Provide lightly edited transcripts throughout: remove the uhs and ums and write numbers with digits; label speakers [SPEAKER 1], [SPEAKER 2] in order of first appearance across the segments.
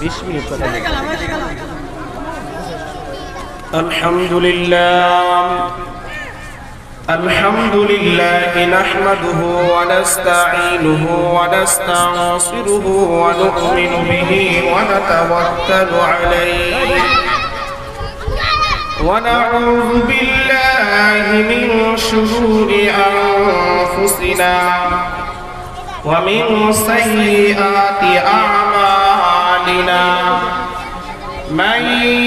[SPEAKER 1] 20 minute কথা আলহামদুলিল্লাহ নাহমাদুহু ওয়া নাস্তাঈনুহু ওয়া নাস্তাগফিরুহু ওয়া নু'মিনু বিহি ওয়া নাতাওয়াক্কালু আলাইহি ওয়া নাউযু বিল্লাহি মিন শুরুরি আনফুসিনা ওয়া মিন সাইয়্যাতি আ'মালিনা মান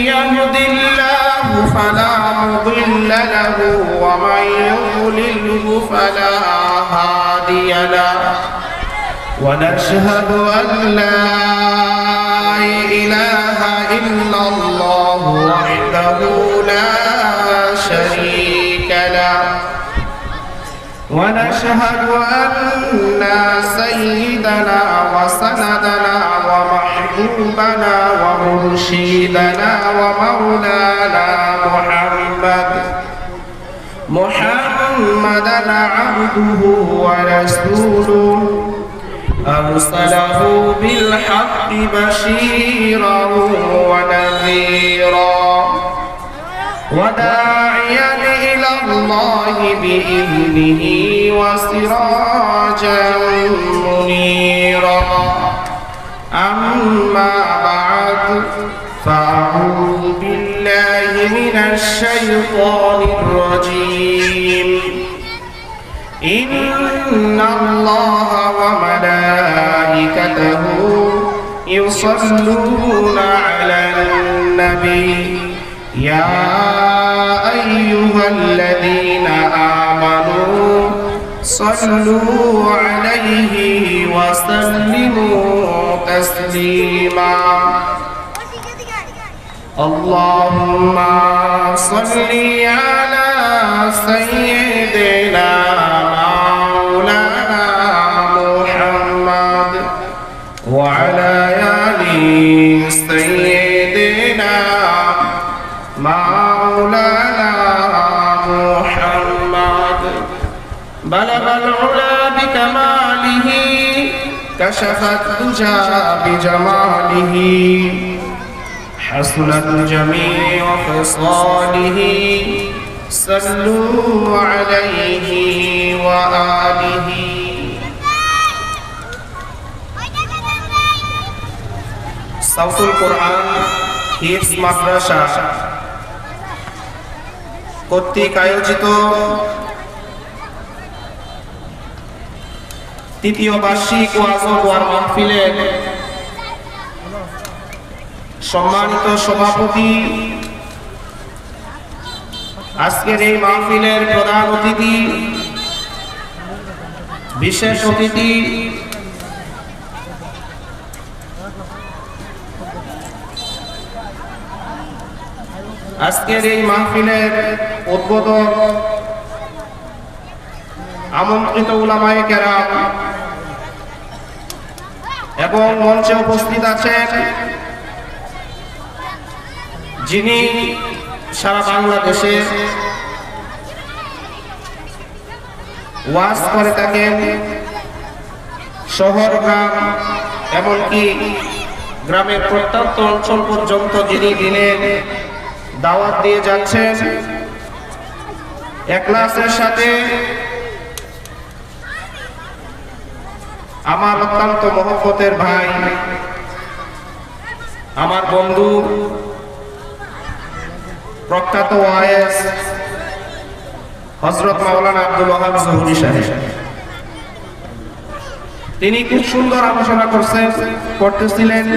[SPEAKER 1] ইয়াহদিল্লাহু ফালা মুদিল্লা লাহু ওয়া মান ইউদ্লিলহু ফালা হাদিয়া লাহু ওয়া নাশহাদু আন লা ইলাহা ইল্লাল্লাহু ওয়াহদাহু লা শারীকা লাহু ونشهد أن سيدنا وسندنا ومحبوبنا ومرشدنا ومولانا محمدا عبده ورسوله أرسله بالحق بشيرا ونذيرا وداعيا إلى الله بإذنه وسراجا منيرا أما بعد فأعوذ بالله من الشيطان الرجيم إن الله وملائكته يصلون على النبي يا أيها الذين آمنوا صلوا عليه وسلموا تسليما اللهم صل على سيدنا مولانا محمد وعلى آل سيدنا مولانا محمد بلغ العلا بكماله كشف الدجى بجماله حسنت جميع خصاله صلوا عليه وآله صوت القرآن হিফজ মাদ্রাসা কর্তৃক আয়োজিত তৃতীয় বার্ষিক ওয়াজ ও মাহফিলের সম্মানিত সভাপতি, আজকের এই মাহফিলের প্রধান অতিথি, বিশেষ অতিথি, আজকের এই মাহফিলের উদ্বোধক আমন্ত্রিত উলামায়ে কেরাম এবং মঞ্চে উপস্থিত আছেন যিনি সারা বাংলাদেশে ওয়াজ করে থাকেন, শহর গ্রাম এমনকি গ্রামের প্রত্যন্ত অঞ্চল পর্যন্ত যিনি দিনের দাওয়াত দিয়ে যাচ্ছেন, ইখলাসের সাথে আমার অত্যন্ত মহব্বতের ভাই, আমার বন্ধু, প্রখ্যাত ওয়াইজ হযরত মাওলানা আব্দুল ওয়াহাব জহুরী সাহেব, তিনি খুব সুন্দর আলোচনা করতেছিলেন।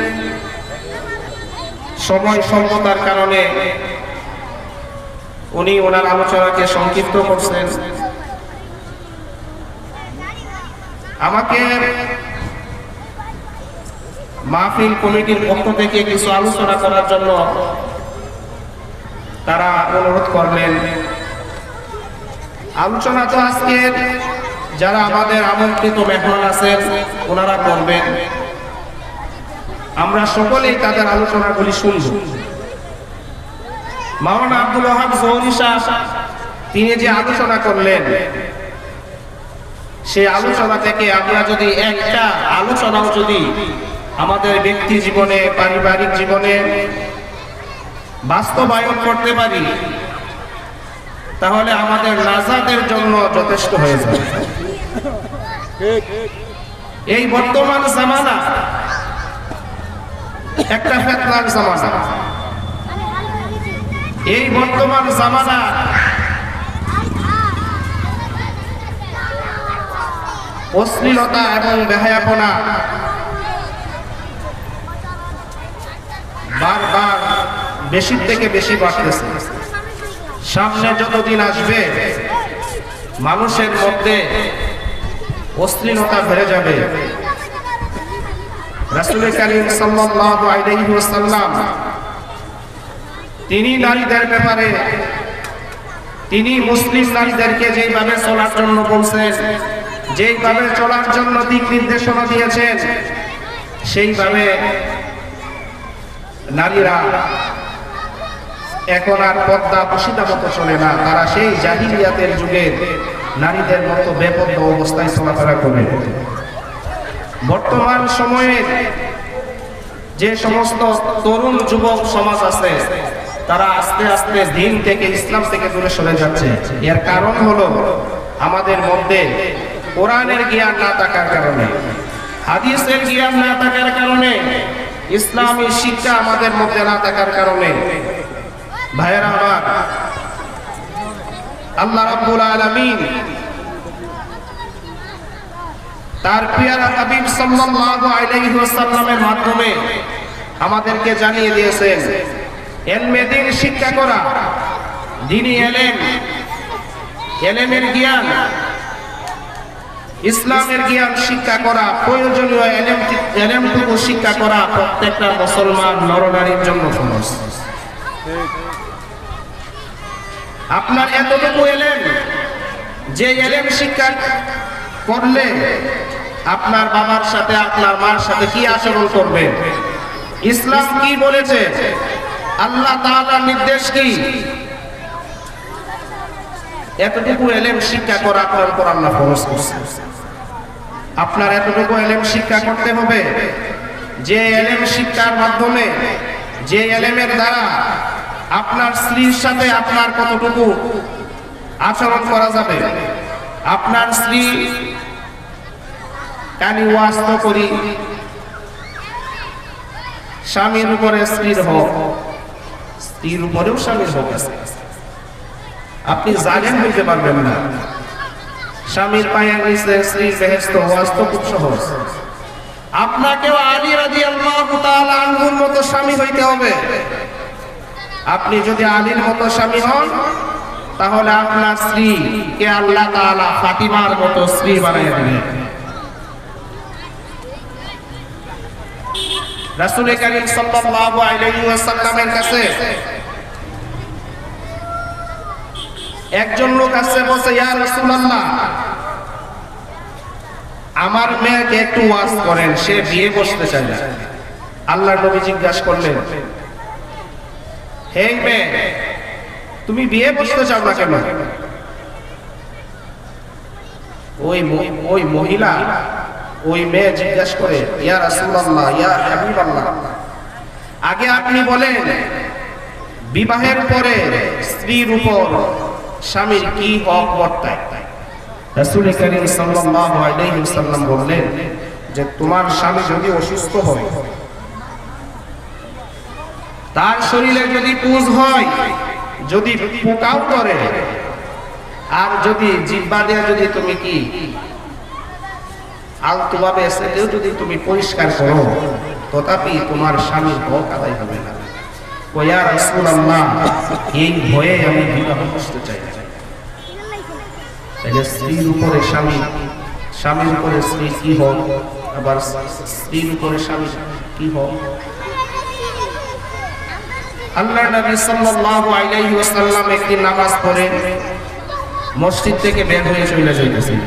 [SPEAKER 1] সময় স্বল্পতার কারণে উনি ওনার আলোচনাকে সংক্ষিপ্ত করছেন। আমাকে মাহফিল কমিটির পক্ষ থেকে কিছু আলোচনা করার জন্য তারা অনুরোধ করলেন। আলোচনা তো আজকে যারা আমাদের আমন্ত্রিত মেহমান আছেন ওনারা করবেন, আমরা সকলেই তাদের আলোচনাগুলি শুনব। মাওলানা আব্দুল ওয়াহাব জহুরী সাহেব তিনি যে আলোচনা করলেন, সেই আলোচনা থেকে আমরা যদি একটা আলোচনাও যদি আমাদের ব্যক্তি জীবনে, পারিবারিক জীবনে বাস্তবায়ন করতে পারি, তাহলে আমাদের নাজাতের জন্য যথেষ্ট হয়ে যাবে। এই বর্তমান জামানা একটা ফিতনার জামানা। এই বর্তমান জামানা অশ্লীলতা এবং বেহায়াপনা বারবার বেশি থেকে বেশি বাড়তেছে। সামনে যতদিন আসবে মানুষের মধ্যে অশ্লীলতা বেড়ে যাবে। রাসূল কারীম সাল্লাল্লাহু আলাইহি ওয়াসাল্লাম তিনি নারীদের ব্যাপারে, তিনি মুসলিম নারীদেরকে যেভাবে চলার জন্য বলছেন, যেভাবে চলার জন্য দিক নির্দেশনা দিয়েছেন, সেইভাবে নারীরা এখন আর পর্দা পশিদা মতো চলে না। তারা সেই জাহিলিয়াতের যুগে নারীদের মতো বেপর্দা অবস্থায় চলাফেরা করে। বর্তমান সময়ে যে সমস্ত তরুণ যুবক সমাজ আছে, তারা আস্তে আস্তে দিন থেকে, ইসলাম থেকে দূরে সরে যাচ্ছে। এর কারণ হলো আমাদের মধ্যে কোরআনের জ্ঞান না থাকার কারণে, হাদিসের জ্ঞান না থাকার কারণে, ইসলামী শিক্ষা আমাদের মধ্যে না থাকার কারণে। ভাইয়েরা আমার, আল্লাহ রাব্বুল আলামিন তার প্রিয় হাবিব সাল্লাল্লাহু আলাইহি ওয়াসাল্লামের মাধ্যমে আমাদেরকে জানিয়ে দিয়েছেন, ইলমে দ্বীন শিক্ষা করা, দ্বীনি ইলম, ইলমের জ্ঞান, ইসলামের জ্ঞান শিক্ষা করা, প্রয়োজনীয় ইলমটুকু শিক্ষা করা প্রত্যেকটা মুসলমান নরনারীর জন্য ফরজ। আপনার এতটুকু ইলম, যে ইলম শিক্ষা করলে আপনার বাবার সাথে, আপনার মার সাথে কি আচরণ করবেন, ইসলাম কি বলেছে, আল্লাহ তাআলার নির্দেশ কি, এতটুকু ইলম শিক্ষা করা আপনার উপর আল্লাহ ফরজ করেছেন। আপনার এতটুকু ইলম শিক্ষা করতে হবে, যে ইলম শিক্ষার মাধ্যমে, যে ইলমের দ্বারা আপনার স্ত্রীর সাথে আপনার কতটুকু আচরণ করা যাবে। আপনার স্ত্রী কানি ওয়াজ তো করি, স্বামীর উপরে স্ত্রীর হক, স্ত্রীর উপরেও স্বামীর হক আছে। আপনি জালেম হইতে পারবেন না। স্বামীর পায়ের নিচে স্ত্রীর বেহেশত, ওয়াজ তো খুব সহজ। আপনাকেও আলী রাদিয়াল্লাহু তাআলা আনহুর মতো স্বামী হইতে হবে। আপনি যদি আলীর মতো স্বামী হন, তাহলে আপনার স্ত্রীকে আল্লাহ তাআলা ফাতিমার মতো স্ত্রী বানিয়ে দিবেন। রাসূল কারীম সাল্লাল্লাহু আলাইহি ওয়াসাল্লামের কাছে একজন লোক আসছে, বলছে, ইয়া রাসূলুল্লাহ, আমার মেয়েকে একটু ওয়াজ করেন, সে বিয়ে বসতে চায় না। আল্লাহর নবী জিজ্ঞাসা করলেন, হে মেয়ে, তুমি বিয়ে বসতে চাও না কেন? ওই মহিলা, ওই মেয়ে জিজ্ঞাসা করে, ইয়া রাসূলুল্লাহ, ইয়া হাবিবাল্লাহ, আগে আপনি বলেন, বিবাহের পরে স্ত্রীর উপর স্বামীর কি হক বর্তায়? রাসূল কারীম সাল্লাল্লাহু আলাইহি ওয়াসাল্লাম বললেন যে, তোমার স্বামী যদি অসুস্থ হয়, তার শরীরে যদি পুজ হয়, যদি পোকাও করে, আর যদি জিহ্বা দিয়ে যদি তুমি কি আলতোভাবে সেটাও যদি তুমি পরিষ্কার করো, তথাপি তোমার স্বামীর হক আদায় হবে না। ইয়া রাসূলুল্লাহ, এই ভয়ে আমি বিবাহ করতে চাই না। স্ত্রীর উপরে স্বামী, স্বামীর উপরে স্ত্রী কি হক, আবার স্ত্রীর উপরে স্বামী কি হক? আল্লাহর নবী সাল্লাল্লাহু আলাইহি ওয়াসাল্লাম একদিন নামাজ পড়ে মসজিদ থেকে বের হয়ে চলে যাইতেছেন।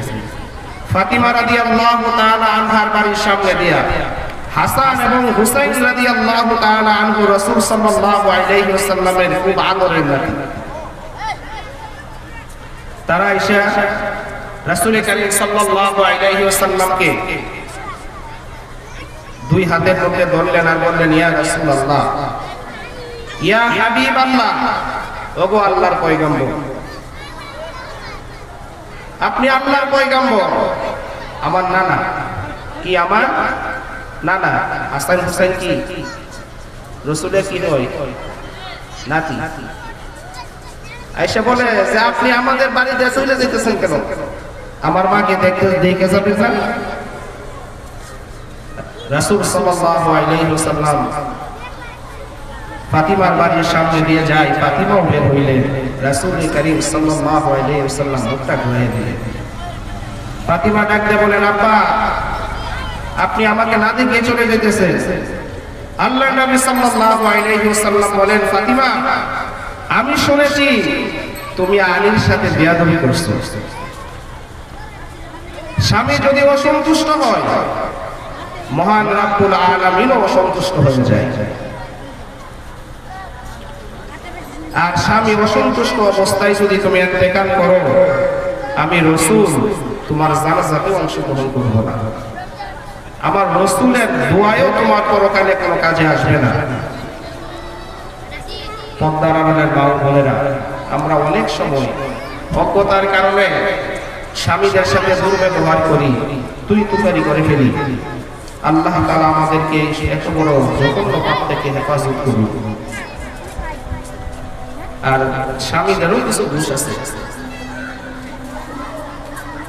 [SPEAKER 1] ফাতিমা রাদিয়াল্লাহু তাআলা আনহার বাড়ির সামনে দিয়া হাসান এবং হুসাইন রাদিয়াল্লাহু তাআলা আনহু রাসূল সাল্লাল্লাহু আলাইহি ওয়াসাল্লামের খুব আদরের নাতি। তারা এসে রাসূল কারীম সাল্লাল্লাহু আলাইহি ওয়াসাল্লামকে দুই হাতের মধ্যে ধরলেন আর বললেন, ইয়া রাসূলুল্লাহ, ইয়া হাবিবাল্লাহ, ওগো আল্লাহর পয়গম্বর, আপনি আল্লাহর পয়গম্বর। আমার নানা কি, আমার নানা হাসান হুসাইন কি রাসূলের কি হয়? নাতি। আয়েশা বলে যে আপনি আমাদের বাড়িতে চলে যেতেছেন কেন? আমার মাকে দেখে যাবেন না? রাসূল সাল্লাল্লাহু আলাইহি ওয়াসাল্লাম ফাতিমার বাড়ির সামনে দিয়ে যায়। ফাতিমাও বের হইলেন। রাসূল করিম সাল্লাল্লাহু আলাইহি ওয়াসাল্লাম মুখটা ঘুরিয়ে দিলেন। ফাতিমা ডাক দিয়ে বলেন, আব্বা, আপনি আমাকে না দেখে চলে যেতেছেন। আল্লাহর নবী সাল্লাল্লাহু আলাইহি ওয়াসাল্লাম বলেন, ফাতিমা, আমি শুনেছি তুমি আলীর সাথে বেয়াদবি করছো। স্বামী যদি অসন্তুষ্ট হয়, মহান রব্বুল আলামিনও অসন্তুষ্ট হয়ে যায়। আর স্বামী অসন্তুষ্ট অবস্থায় যদি তুমি ইন্তেকাল করো, আমি রাসূল তোমার জানাজাতে অংশগ্রহণ করব না। আমার রাসূলের দোয়ায়ও তোমার পরকালে কোনো কাজে আসবে না। পর্দার আড়ালের মা ও বোনেরা, আমরা অনেক সময় অজ্ঞতার কারণে স্বামীদের সাথে দুর্ব্যবহার করি, তুই তুকারি করে ফেলি। আল্লাহ তাআলা আমাদেরকে এত বড় জঘন্য পাপ থেকে হেফাজত করুন। আর স্বামীদেরও কিছু দোষ আছে,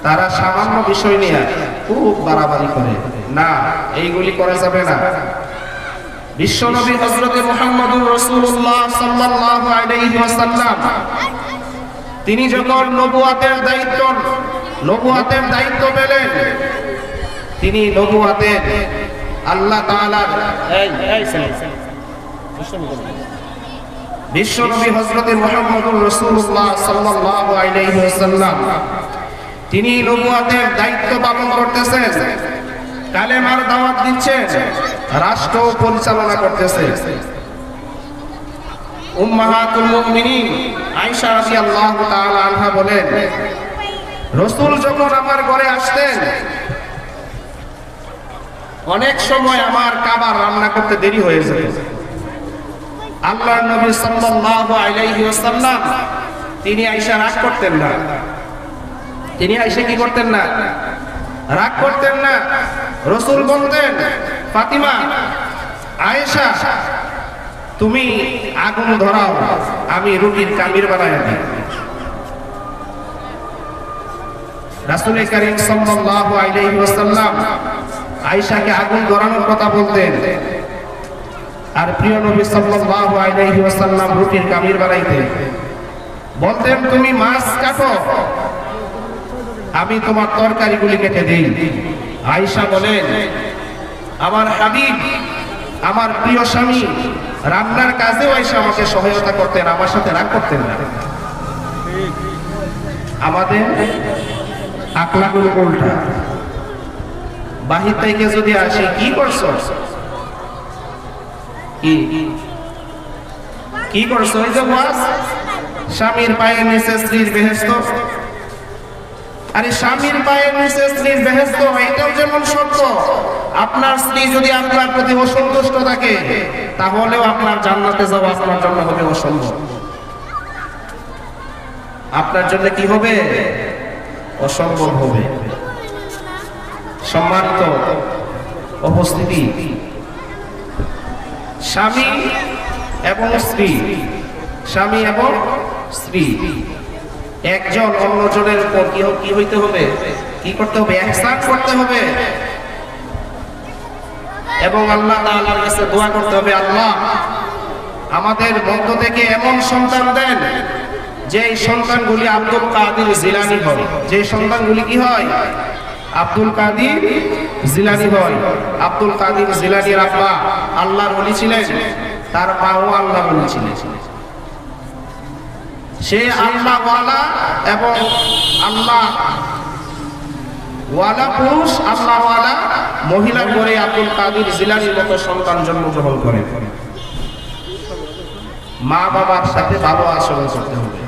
[SPEAKER 1] তারা সামান্য বিষয় নিয়ে খুব বাড়াবাড়ি করে। না, এইগুলি করা যাবে না। বিশ্বনবী হযরত মুহাম্মদুর রাসূলুল্লাহ সাল্লাল্লাহু আলাইহি ওয়াসাল্লাম তিনি যখন নবুয়াতের দায়িত্ব পেলেন, তিনি নবুয়াতের আল্লাহ তাআলার বিশ্বনবী হযরত মুহাম্মদুর রাসূলুল্লাহ সাল্লাল্লাহু আলাইহি ওয়াসাল্লাম তিনি নবুয়াতের দায়িত্ব পালন করতেছেন, কালেমার দাওয়াত দিচ্ছেন, রাষ্ট্র পরিচালনা করতেছে। উম্মাহাতুল মুমিনিন আয়েশা রাদিয়াল্লাহু তাআলা আনহা বলেন, রাসূল যখন আমার ঘরে আসতেন, অনেক সময় আমার খাবার রান্না করতে দেরি হয়ে যেত। আল্লাহর নবী সাল্লাল্লাহু আলাইহি ওয়াসাল্লাম তিনি আয়েশা রাগ করতেন না। তিনি আয়েশা কি করতেন না? রাগ করতেন না। রাসূল বলতেন, ফাতিমা, আয়েশা, তুমি আগুন ধরাও, আমি রুটির কামির বানায় দিই। রাসূল করিম সাল্লাল্লাহু আলাইহি ওয়াসাল্লাম আয়েশাকে আগুন ধরানোর কথা বলতেন, আর প্রিয় নবী সাল্লাল্লাহু আলাইহি ওয়াসাল্লাম রুটির কামির বানাইতেন। বলতেন, তুমি মাছ কাটো, আমি তোমার তরকারিগুলি কেটে দেই। আয়েশা বলেন, আমার হাবিব, আমার প্রিয় স্বামী রান্নার কাজেও আয়েশা আমাকে সহায়তা করতেন, আমার সাথে রাগ করতেন না। আমাদের আকলাগুলো উল্টা। বাহির থেকে যদি আসে, কি করছো, কি করছো? ওই যে ওয়াজ, স্বামীর পায়ের নিচে স্ত্রীর বেহেশত। আরে স্বামীর পায়ের নিচে স্ত্রীর বেহেশত, এটাও যেমন সত্য। আপনার স্ত্রী যদি আপনার প্রতি অসন্তুষ্ট থাকে, তাহলেও আপনার জান্নাতে যাওয়া আপনার জন্য হবে অসম্ভব। আপনার জন্য কি হবে? অসম্ভব হবে। সম্মানিত উপস্থিতি, স্বামী এবং স্ত্রী, স্বামী এবং স্ত্রী একজন অন্যজনের উপর কি হইতে হবে? কি করতে হবে? ইহসান করতে হবে। এবং আল্লাহ তাআলার কাছে দোয়া করতে হবে, আল্লাহ আমাদের মধ্য থেকে এমন সন্তান দেন যে সন্তানগুলি আব্দুল কাদের জিলানী হয়। যে সন্তানগুলি কি হয়? আব্দুল কাদের জিলানী হয়। আব্দুল কাদের জিলানীর আব্বা আল্লাহর ওলি ছিলেন, তার মাও আল্লাহর ওলি ছিলেন। সে আল্লাহ ওয়ালা এবং আল্লাহ ওয়ালা পুরুষ, আল্লাহ ওয়ালা মহিলার ঘরে আব্দুল কাদের জিলানীর মতো সন্তান জন্মগ্রহণ করে। মা বাবার সাথে ভালো আচরণ করতে হবে।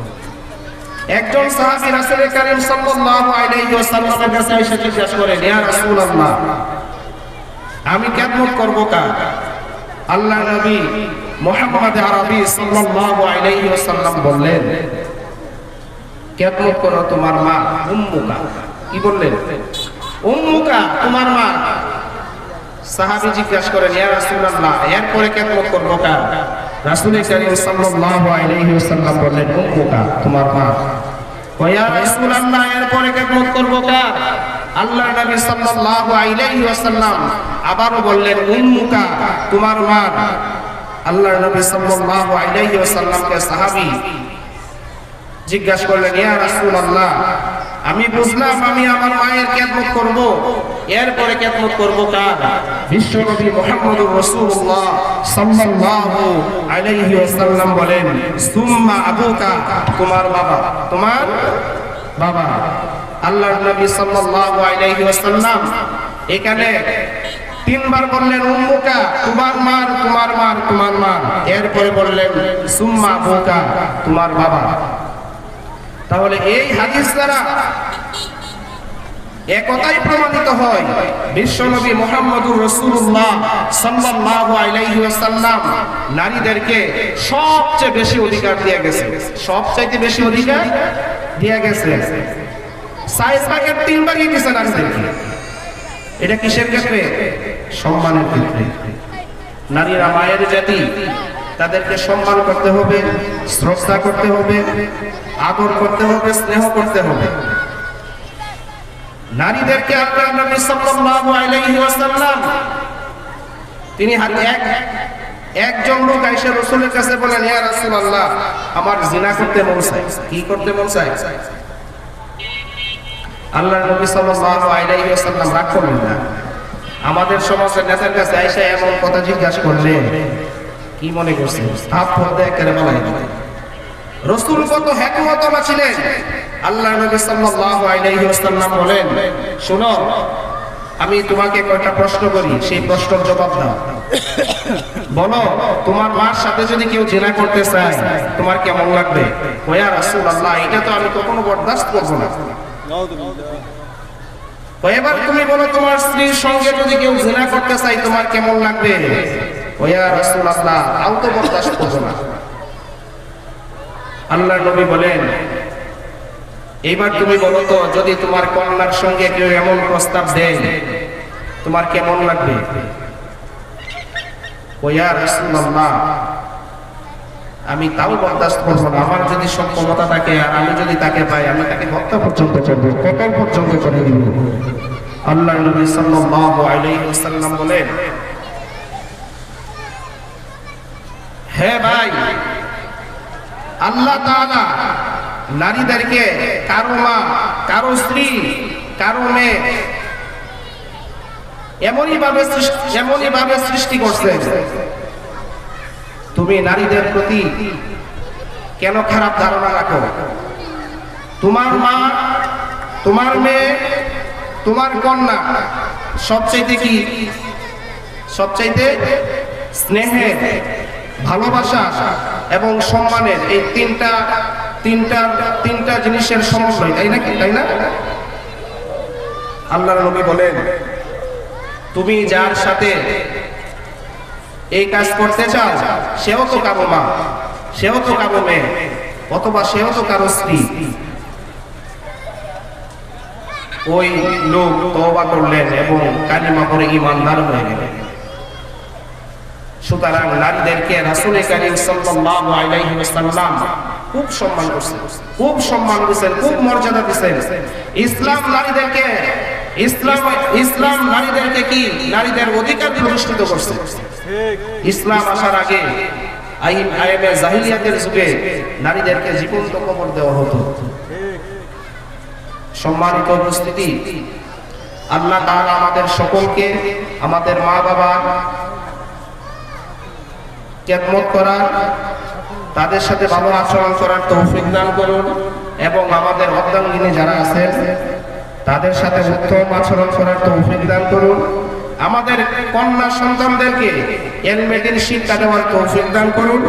[SPEAKER 1] একজন সাহাবী রাসূল করিম সাল্লাল্লাহু আলাইহি ওয়াসাল্লামের কাছে এসে জিজ্ঞাসা করেন, ইয়া রাসূলুল্লাহ, আমি খেদমত করব কার? আল্লাহ নবী মুহাম্মদ আরবি সাল্লাল্লাহু আলাইহি ওয়াসাল্লাম বললেন, খেদমত করো তোমার মা উম্মুকা। কি বললেন? উম্মুকা, তোমার মা। সাহাবী জিজ্ঞাসা করেন, ইয়া রাসূলুল্লাহ, এরপরে খেদমত করব কার? রাসূল কারীম সাল্লাল্লাহু আলাইহি ওয়াসাল্লাম বললেন, উম্মুকা, তোমার মা। ইয়া রাসূলুল্লাহ, এরপরে খেদমত করব কার? আল্লাহ নবী সাল্লাল্লাহু আলাইহি ওয়াসাল্লাম আবারো বললেন, উম্মুকা, তোমার মা। আল্লাহ নবী সাল্লাল্লাহু আলাইহি ওয়াসাল্লামকে সাহাবী জিজ্ঞাসা করলেন, ইয়া রাসূলুল্লাহ, আমি বুঝলাম আমি আমার মায়ের খেদমত করব, এরপরে খেদমত করব কার? বিশ্ব নবী মুহাম্মদুর রাসূলুল্লাহ সাল্লাল্লাহু আলাইহি ওয়াসাল্লাম বলেন, সুম্মা আবুকা, তোমার বাবা। তোমার বাবা। আল্লাহর নবী সাল্লাল্লাহু আলাইহি ওয়াসাল্লাম এখানে তিনবার বললেন, উম্মুকা, তোমার মা, তোমার মা, তোমার মা। এরপরে বললেন, সুম্মা আবুকা, তোমার বাবা। তাহলে এই হাদিস দ্বারা একথাই প্রমাণিত হয়, বিশ্বনবী মুহাম্মদুর রাসূলুল্লাহ সাল্লাল্লাহু আলাইহি ওয়াসাল্লাম নারীদেরকে সবচেয়ে বেশি অধিকার দিয়ে গেছে। সবচাইতে বেশি অধিকার দিয়ে গেছে। 6 ভাগের 3 ভাগই দিয়েছে নারীদেরকে। এটা কিসের ক্ষেত্রে? সম্মানের ক্ষেত্রে। নারীরা মায়ের জাতি, তাদেরকে সম্মান করতে হবে, শ্রদ্ধা করতে হবে, আদর করতে হবে, স্নেহ করতে হবে। নারীদেরকে আল্লাহ নবী সাল্লাল্লাহু আলাইহি ওয়াসাল্লাম তিনি একজন লোক এসে রাসূলের কাছে বলেন, ইয়া রাসূলুল্লাহ, আমার জিনা করতে মন চায়। কি করতে মন চায়? আল্লাহ নবী সাল্লাল্লাহু আলাইহি ওয়াসাল্লাম রাগ করলেন না। আমাদের সমাজের নেতার কাছে এসে এমন কথা জিজ্ঞাসা করলে কি মনে করছেন? থাপ্পড় করে বলাই দিলেন। রাসূল কত হিকমতওয়ালা ছিলেন। আল্লাহ নবী সাল্লাল্লাহু আলাইহি ওয়াসাল্লাম বলেন, শোনো, আমি তোমাকে কয়টা প্রশ্ন করি, সেই প্রশ্নের জবাব দাও। বলো, তোমার মার সাথে যদি কেউ জিনা করতে চায় তোমার কেমন লাগবে? ইয়া রাসূলুল্লাহ, এটা তো আমি কখনো বরদাস্ত করব না। এবার তুমি বলো, তোমার স্ত্রীর সঙ্গে যদি কেউ জিনা করতে চায় তোমার কেমন লাগবে? ইয়া রাসূলুল্লাহ, তাও তো বরদাস্ত করব না। আল্লাহ নবী বলেন, এইবার তুমি বলো তো, যদি তোমার কন্যার সঙ্গে কেউ এমন প্রস্তাব দেয় তোমার কেমন লাগবে? ইয়া রাসূলুল্লাহ, আমি তাও বরদাস্ত করব না। আমার যদি সব ক্ষমতা থাকে আর আমি যদি তাকে পাই, আমি তাকে হত্যা পর্যন্ত করব, কতল পর্যন্ত করে দিব। আল্লাহ নবী সাল্লাল্লাহু আলাইহি ওয়াসাল্লাম বলেন, হে ভাই, আল্লাহ তাআলা নারীদেরকে কারো মা, কারো স্ত্রী, কারো মেয়ে এমনই ভাবে সৃষ্টি করছে। তুমি নারীদের প্রতি কেন খারাপ ধারণা রাখো? তোমার মা, তোমার মেয়ে, তোমার কন্যা সবচাইতে কি? সবচাইতে স্নেহের, ভালোবাসা এবং সম্মানের এই তিনটা জিনিসের সমন্বয়, তাই নাকি? তাই না? আল্লাহর নবী বলেন, তুমি যার সাথে এই কাজ করতে চাও সেও তো কারো মা, সেও তো কারো মেয়ে, অথবা সেও তো কারো স্ত্রী। ওই লোক তওবা করলেন এবং কালিমা পড়ে ঈমানদার হয়ে গেলেন। সুতরাং নারীদেরকে রাসূল কারীম সাল্লাল্লাহু আলাইহি ওয়াসাল্লাম খুব সম্মান করছেন, খুব সম্মান দিয়েছেন, খুব মর্যাদা দিয়েছেন। ইসলাম নারীদেরকে কি? নারীদের অধিকার প্রতিষ্ঠিত করছে। ইসলাম আসার আগে আইএমএ জাহিলিয়াতের যুগে নারীদেরকে জীবন্ত কবর দেওয়া হতো। সম্মানিত উপস্থিতি, আল্লাহ তাআলা আমাদের সকলকে, আমাদের মা বাবা খেদমত করার, তাদের সাথে ভালো আচরণ করার তৌফিক দান করুন এবং আমাদের অর্ধাঙ্গিনী যারা আছেন তাদের সাথে উত্তম আচরণ করার তৌফিক দান করুন। আমাদের কন্যা সন্তানদেরকে এলমেডিন শিক্ষা দেওয়ার তৌফিক দান করুন।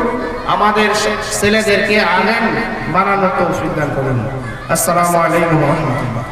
[SPEAKER 1] আমাদের ছেলেদেরকে আলেম বানানোর তৌফিক দান করুন। আসসালামু আলাইকুম ওয়া রাহমাতুল্লাহ।